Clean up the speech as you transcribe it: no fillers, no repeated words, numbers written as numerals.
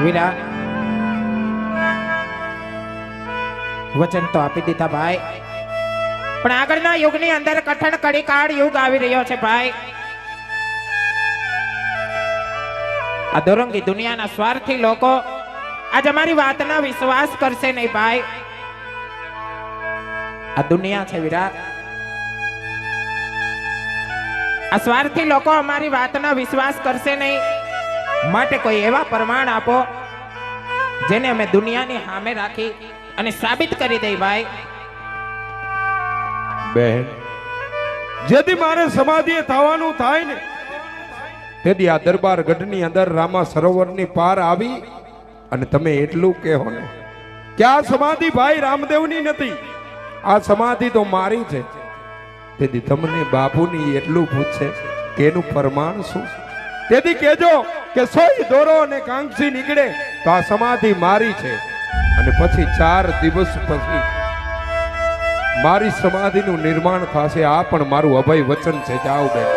વીરા વચન તો આપી દીધા ભાઈ, પણ આગળના યુગની અંદર કઠણ કડી કાળ યુગ આવી રહ્યો છે ભાઈ. આ દોરંગી દુનિયાના સ્વાર્થી લોકો આજ અમારી વાતના વિશ્વાસ કરશે નહીં ભાઈ. આ દુનિયા છે વિરાટ, આ સ્વાર્થી લોકો અમારી વાતના વિશ્વાસ કરશે નહીં. માટે કોઈ એવા પ્રમાણ આપો જેને અમે દુનિયાની સામે રાખી અને સાબિત કરી દઈ ભાઈ. બહેન, જેથી મારે સમાધિએ થવાનું થાય ને તેથી આ દરબાર ગઢની અંદર રામા સરોવરની પાર આવી અને તમે એટલું કહો ને કે આ સમાધિ ભાઈ રામદેવની નથી, આ સમાધિ તો મારી છે. તેથી તમને બાપુની એટલું પૂછે કે એનું પ્રમાણ શું? તેથી કહેજો કે સોય દોરો અને કાંક્ષી નીકળે તો આ સમાધિ મારી છે. અને પછી 4 દિવસ પછી મારી સમાધિનું નિર્માણ થશે. આ પણ મારું અભય વચન છે. જાઓ બેન.